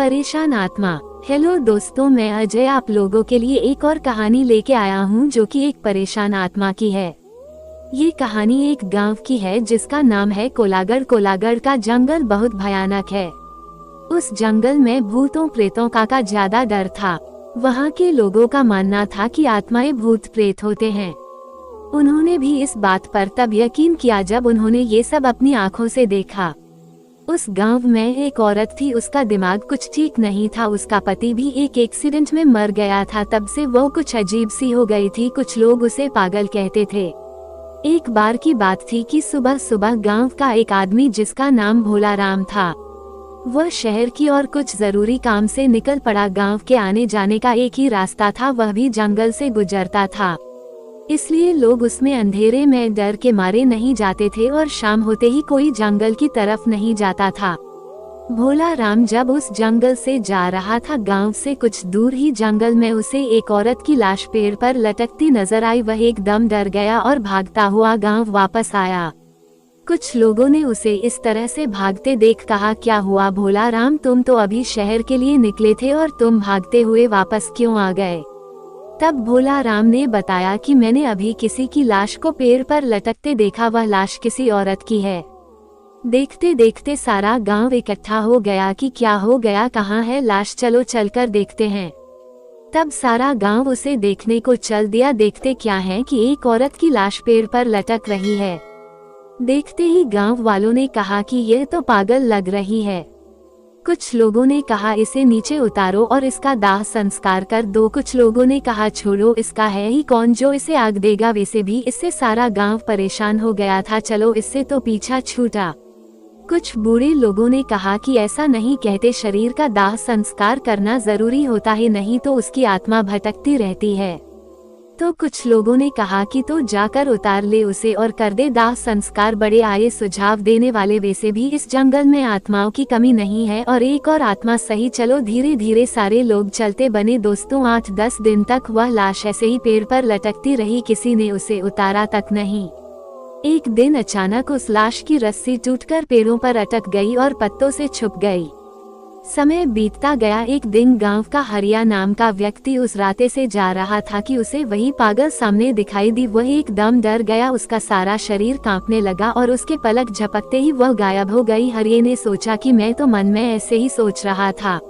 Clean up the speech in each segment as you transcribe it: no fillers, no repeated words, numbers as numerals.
परेशान आत्मा। हेलो दोस्तों, मैं अजय आप लोगों के लिए एक और कहानी लेके आया हूँ जो कि एक परेशान आत्मा की है। ये कहानी एक गांव की है जिसका नाम है कोलागढ़। कोलागढ़ का जंगल बहुत भयानक है। उस जंगल में भूतों प्रेतों का ज्यादा डर था। वहाँ के लोगों का मानना था कि आत्माएं भूत प्रेत होते हैं। उन्होंने भी इस बात पर तब यकीन किया जब उन्होंने ये सब अपनी आंखों से देखा। उस गांव में एक औरत थी, उसका दिमाग कुछ ठीक नहीं था। उसका पति भी एक एक्सीडेंट में मर गया था। तब से वो कुछ अजीब सी हो गई थी। कुछ लोग उसे पागल कहते थे। एक बार की बात थी कि सुबह सुबह गांव का एक आदमी जिसका नाम भोला राम था, वह शहर की और कुछ जरूरी काम से निकल पड़ा। गांव के आने जाने का एक ही रास्ता था, वह भी जंगल से गुजरता था, इसलिए लोग उसमें अंधेरे में डर के मारे नहीं जाते थे और शाम होते ही कोई जंगल की तरफ नहीं जाता था। भोला राम जब उस जंगल से जा रहा था, गांव से कुछ दूर ही जंगल में उसे एक औरत की लाश पेड़ पर लटकती नजर आई। वह एकदम डर गया और भागता हुआ गांव वापस आया। कुछ लोगों ने उसे इस तरह से भागते देख कहा, क्या हुआ भोला राम, तुम तो अभी शहर के लिए निकले थे और तुम भागते हुए वापस क्यों आ गए? तब भोला राम ने बताया कि मैंने अभी किसी की लाश को पेड़ पर लटकते देखा। वह लाश किसी औरत की है। देखते देखते सारा गांव इकट्ठा हो गया कि क्या हो गया, कहाँ है लाश, चलो चलकर देखते हैं। तब सारा गांव उसे देखने को चल दिया। देखते क्या है कि एक औरत की लाश पेड़ पर लटक रही है। देखते ही गांव वालों ने कहा कि यह तो पागल लग रही है। कुछ लोगों ने कहा इसे नीचे उतारो और इसका दाह संस्कार कर दो। कुछ लोगों ने कहा छोड़ो, इसका है ही कौन जो इसे आग देगा। वैसे भी इससे सारा गांव परेशान हो गया था, चलो इससे तो पीछा छूटा। कुछ बूढ़े लोगों ने कहा कि ऐसा नहीं कहते, शरीर का दाह संस्कार करना जरूरी होता है, नहीं तो उसकी आत्मा भटकती रहती है। तो कुछ लोगों ने कहा कि तो जाकर उतार ले उसे और कर दे दाह संस्कार। बड़े आए सुझाव देने वाले, वैसे भी इस जंगल में आत्माओं की कमी नहीं है और एक और आत्मा सही। चलो धीरे धीरे सारे लोग चलते बने। दोस्तों 8-10 दिन तक वह लाश ऐसे ही पेड़ पर लटकती रही, किसी ने उसे उतारा तक नहीं। एक दिन अचानक उस लाश की रस्सी टूटकर पेड़ों पर अटक गई और पत्तों से छुप गई। समय बीतता गया। एक दिन गांव का हरिया नाम का व्यक्ति उस रास्ते से जा रहा था कि उसे वही पागल सामने दिखाई दी। वह एकदम डर गया, उसका सारा शरीर कांपने लगा और उसके पलक झपकते ही वह गायब हो गई। हरिये ने सोचा कि मैं तो मन में ऐसे ही सोच रहा था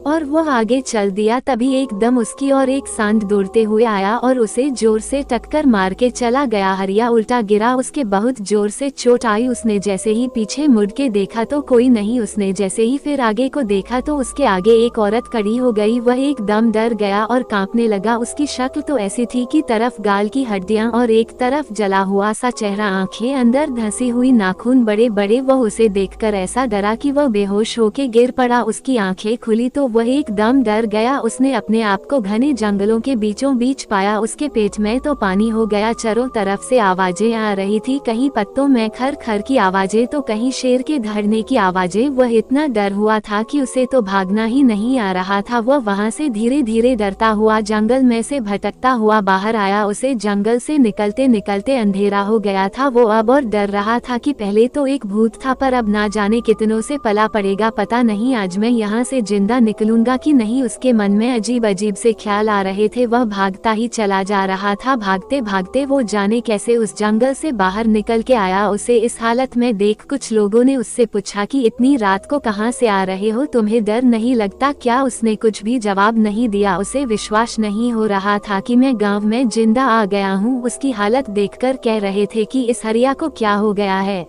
और वह आगे चल दिया। तभी एकदम उसकी और एक सांड दौड़ते हुए आया और उसे जोर से टक्कर मार के चला गया। हरिया उल्टा गिरा, उसके बहुत जोर से चोट आई। उसने जैसे ही पीछे मुड़ के देखा तो कोई नहीं। उसने जैसे ही फिर आगे को देखा तो उसके आगे एक औरत खड़ी हो गई। वह एकदम डर गया और कांपने लगा। उसकी शक्ल तो ऐसी थी कि तरफ गाल की हड्डियां और एक तरफ जला हुआ सा चेहरा, आंखें अंदर धंसी हुई, नाखून बड़े बड़े। वह उसे देखकर ऐसा डरा कि वह बेहोश होके गिर पड़ा। उसकी आंखें खुली तो वह एकदम डर गया। उसने अपने आप को घने जंगलों के बीचों बीच पाया। उसके पेट में तो पानी हो गया। चारों तरफ से आवाजें आ रही थी, कहीं पत्तों में खर खर की आवाजें तो कहीं शेर के दहाड़ने की आवाजें। वह इतना डर हुआ था कि उसे तो भागना ही नहीं आ रहा था। वह वहां से धीरे धीरे डरता हुआ जंगल में से भटकता हुआ बाहर आया। उसे जंगल से निकलते निकलते अंधेरा हो गया था। वो अब और डर रहा था कि पहले तो एक भूत था, पर अब ना जाने कितनों से पला पड़ेगा। पता नहीं आज मैं यहाँ से जिंदा निकलूंगा कि नहीं। उसके मन में अजीब अजीब से ख्याल आ रहे थे। वह भागता ही चला जा रहा था। भागते भागते वो जाने कैसे उस जंगल से बाहर निकल के आया। उसे इस हालत में देख कुछ लोगों ने उससे पूछा कि इतनी रात को कहां से आ रहे हो, तुम्हें डर नहीं लगता क्या? उसने कुछ भी जवाब नहीं दिया। उसे विश्वास नहीं हो रहा था कि मैं गांव में जिंदा आ गया हूँ। उसकी हालत देखकर कह रहे थे कि इस हरिया को क्या हो गया है।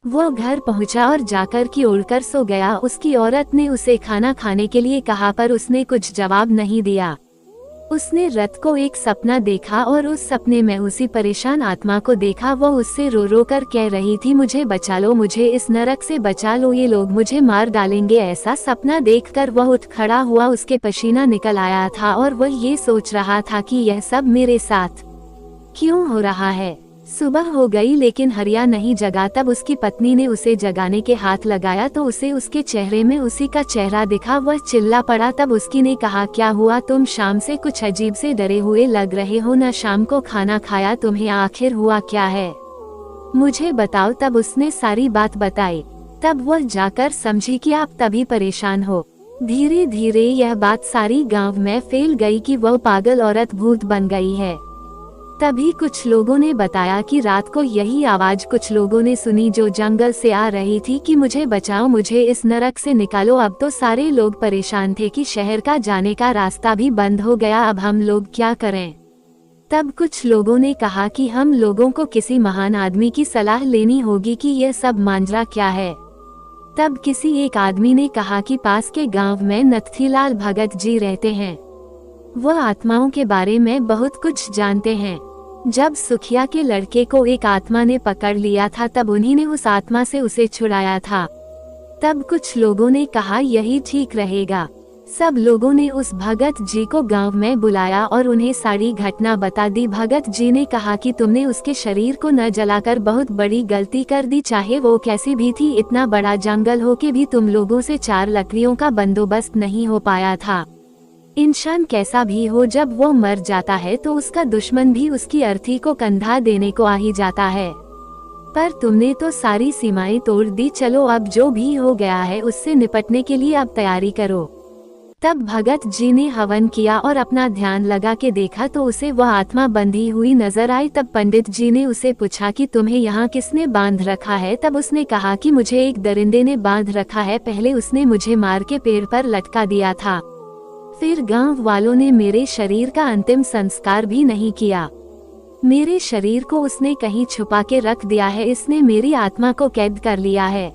वो घर पहुंचा और जाकर की ओढ़कर सो गया। उसकी औरत ने उसे खाना खाने के लिए कहा, पर उसने कुछ जवाब नहीं दिया। उसने रात को एक सपना देखा और उस सपने में उसी परेशान आत्मा को देखा। वो उससे रो रो कर कह रही थी, मुझे बचा लो, मुझे इस नरक से बचा लो, ये लोग मुझे मार डालेंगे। ऐसा सपना देखकर वह उठ खड़ा हुआ। उसके पसीना निकल आया था और वह ये सोच रहा था कि यह सब मेरे साथ क्यों हो रहा है। सुबह हो गई लेकिन हरिया नहीं जगा। तब उसकी पत्नी ने उसे जगाने के हाथ लगाया तो उसे उसके चेहरे में उसी का चेहरा दिखा। वह चिल्ला पड़ा। तब उसकी ने कहा, क्या हुआ, तुम शाम से कुछ अजीब से डरे हुए लग रहे हो, न शाम को खाना खाया, तुम्हें आखिर हुआ क्या है, मुझे बताओ। तब उसने सारी बात बताई। तब वह जाकर समझी कि आप तभी परेशान हो। धीरे धीरे यह बात सारी गांव में फैल गई कि वह पागल औरत भूत बन गई है। तभी कुछ लोगों ने बताया कि रात को यही आवाज कुछ लोगों ने सुनी जो जंगल से आ रही थी कि मुझे बचाओ, मुझे इस नरक से निकालो। अब तो सारे लोग परेशान थे कि शहर का जाने का रास्ता भी बंद हो गया, अब हम लोग क्या करें। तब कुछ लोगों ने कहा कि हम लोगों को किसी महान आदमी की सलाह लेनी होगी कि यह सब मांजरा क्या है। तब किसी एक आदमी ने कहा कि पास के गांव में नथथीलाल भगत जी रहते हैं, वह आत्माओं के बारे में बहुत कुछ जानते हैं। जब सुखिया के लड़के को एक आत्मा ने पकड़ लिया था तब उन्हीं ने उस आत्मा से उसे छुड़ाया था। तब कुछ लोगों ने कहा यही ठीक रहेगा। सब लोगों ने उस भगत जी को गांव में बुलाया और उन्हें सारी घटना बता दी। भगत जी ने कहा कि तुमने उसके शरीर को न जलाकर बहुत बड़ी गलती कर दी, चाहे वो कैसी भी थी। इतना बड़ा जंगल हो के भी तुम लोगों से 4 लकड़ियों का बंदोबस्त नहीं हो पाया था। इंसान कैसा भी हो, जब वो मर जाता है तो उसका दुश्मन भी उसकी अर्थी को कंधा देने को आ ही जाता है, पर तुमने तो सारी सीमाएं तोड़ दी। चलो अब जो भी हो गया है उससे निपटने के लिए अब तैयारी करो। तब भगत जी ने हवन किया और अपना ध्यान लगा के देखा तो उसे वह आत्मा बंधी हुई नजर आई। तब पंडित जी ने उसे पूछा कि तुम्हें यहाँ किसने बांध रखा है। तब उसने कहा कि मुझे एक दरिंदे ने बांध रखा है, पहले उसने मुझे मार के पेड़ पर लटका दिया था, फिर गांव वालों ने मेरे शरीर का अंतिम संस्कार भी नहीं किया। मेरे शरीर को उसने कहीं छुपा के रख दिया है, इसने मेरी आत्मा को कैद कर लिया है।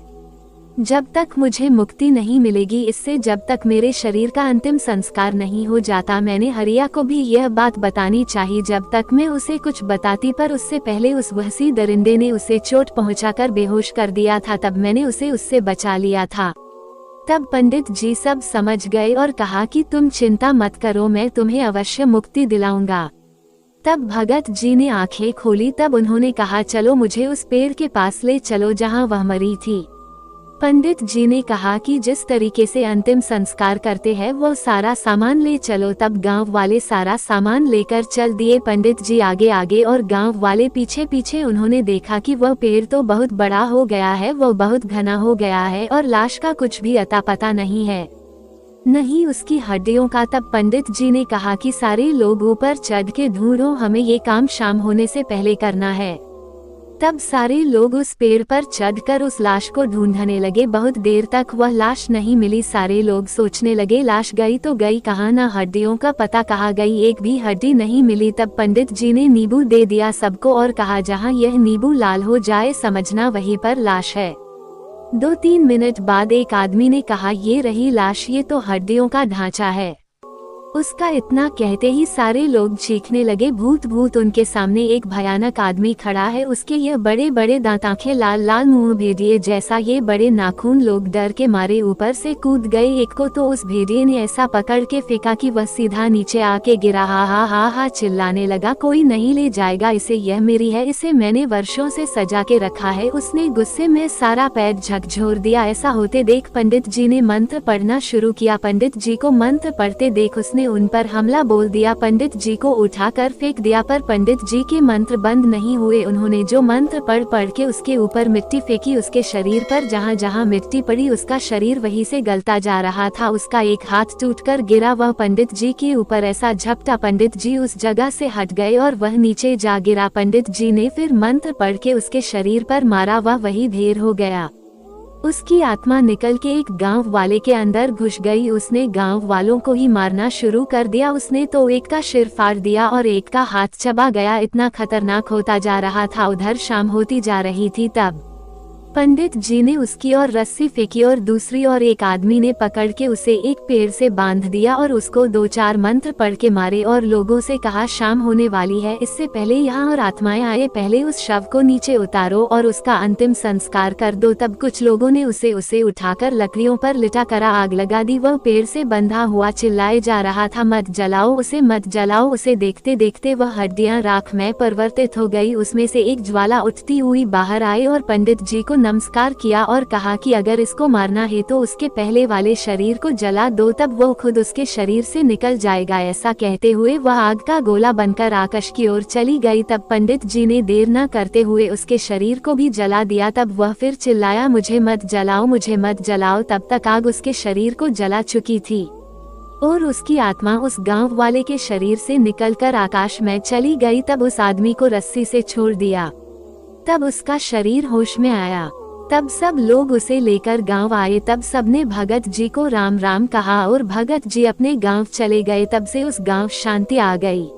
जब तक मुझे मुक्ति नहीं मिलेगी इससे, जब तक मेरे शरीर का अंतिम संस्कार नहीं हो जाता। मैंने हरिया को भी यह बात बतानी चाहिए जब तक मैं उसे कुछ बताती, पर उससे पहले उस वहसी दरिंदे ने उसे चोट पहुंचाकर बेहोश कर दिया था। तब मैंने उसे उससे बचा लिया था। तब पंडित जी सब समझ गए और कहा कि तुम चिंता मत करो, मैं तुम्हें अवश्य मुक्ति दिलाऊंगा। तब भगत जी ने आंखें खोली। तब उन्होंने कहा चलो मुझे उस पेड़ के पास ले चलो जहां वह मरी थी। पंडित जी ने कहा कि जिस तरीके से अंतिम संस्कार करते हैं वो सारा सामान ले चलो। तब गांव वाले सारा सामान लेकर चल दिए, पंडित जी आगे आगे और गांव वाले पीछे पीछे। उन्होंने देखा कि वह पेड़ तो बहुत बड़ा हो गया है, वह बहुत घना हो गया है और लाश का कुछ भी अता पता नहीं है, नहीं उसकी हड्डियों का। तब पंडित जी ने कहा कि सारे लोग ऊपर चढ़ के ढूंढो, हमें ये काम शाम होने से पहले करना है। तब सारे लोग उस पेड़ पर चढ़कर उस लाश को ढूंढने लगे। बहुत देर तक वह लाश नहीं मिली। सारे लोग सोचने लगे लाश गई तो गई कहाँ, ना हड्डियों का पता कहाँ गई, एक भी हड्डी नहीं मिली। तब पंडित जी ने नींबू दे दिया सबको और कहा जहाँ यह नींबू लाल हो जाए समझना वहीं पर लाश है। 2-3 मिनट बाद एक आदमी ने कहा ये रही लाश, ये तो हड्डियों का ढांचा है। उसका इतना कहते ही सारे लोग चीखने लगे भूत भूत। उनके सामने एक भयानक आदमी खड़ा है, उसके ये बड़े बड़े दांत, आंखें लाल लाल, मुंह भेड़िए जैसा, ये बड़े नाखून। लोग डर के मारे ऊपर से कूद गए। एक को तो उस भेड़िए ने ऐसा पकड़ के फेंका कि वह सीधा नीचे आके गिरा। हा हा हा हा चिल्लाने लगा, कोई नहीं ले जाएगा इसे, यह मेरी है, इसे मैंने वर्षों से सजा के रखा है। उसने गुस्से में सारा पैर झकझोर दिया। ऐसा होते देख पंडित जी ने मंत्र पढ़ना शुरू किया। पंडित जी को मंत्र पढ़ते देख उसने उन पर हमला बोल दिया। पंडित जी को उठाकर फेंक दिया, पर पंडित जी के मंत्र बंद नहीं हुए। उन्होंने जो मंत्र पढ़ के उसके ऊपर मिट्टी फेंकी, उसके शरीर पर जहाँ जहाँ मिट्टी पड़ी उसका शरीर वहीं से गलता जा रहा था। उसका एक हाथ टूटकर गिरा, वह पंडित जी के ऊपर ऐसा झपटा, पंडित जी उस जगह से हट गए और वह नीचे जा गिरा। पंडित जी ने फिर मंत्र पढ़ के उसके शरीर पर मारा, वह वही ढेर हो गया। उसकी आत्मा निकल के एक गांव वाले के अंदर घुस गई। उसने गांव वालों को ही मारना शुरू कर दिया। उसने तो एक का सिर फाड़ दिया और एक का हाथ चबा गया। इतना खतरनाक होता जा रहा था। उधर शाम होती जा रही थी। तब पंडित जी ने उसकी और रस्सी फेंकी और दूसरी और एक आदमी ने पकड़ के उसे एक पेड़ से बांध दिया और उसको 2-4 मंत्र पढ़ के मारे और लोगों से कहा शाम होने वाली है, इससे पहले यहाँ और आत्माएं आए, पहले उस शव को नीचे उतारो और उसका अंतिम संस्कार कर दो। तब कुछ लोगों ने उसे उठाकर लकड़ियों पर लिटा कर आग लगा दी। वह पेड़ से बंधा हुआ चिल्लाए जा रहा था, मत जलाओ उसे, मत जलाओ उसे। देखते देखते वह हड्डियां राख में परिवर्तित हो गई। उसमें से एक ज्वाला उठती हुई बाहर आई और पंडित जी को नमस्कार किया और कहा कि अगर इसको मारना है तो उसके पहले वाले शरीर को जला दो, तब वो खुद उसके शरीर से निकल जाएगा। ऐसा कहते हुए वह आग का गोला बनकर आकाश की ओर चली गई। तब पंडित जी ने देर न करते हुए उसके शरीर को भी जला दिया। तब वह फिर चिल्लाया, मुझे मत जलाओ, मुझे मत जलाओ। तब तक आग उसके शरीर को जला चुकी थी और उसकी आत्मा उस गांव वाले के शरीर से निकलकर आकाश में चली गई। तब उस आदमी को रस्सी से छोड़ दिया। तब उसका शरीर होश में आया। तब सब लोग उसे लेकर गांव आए। तब सबने भगत जी को राम राम कहा और भगत जी अपने गांव चले गए। तब से उस गांव शांति आ गई।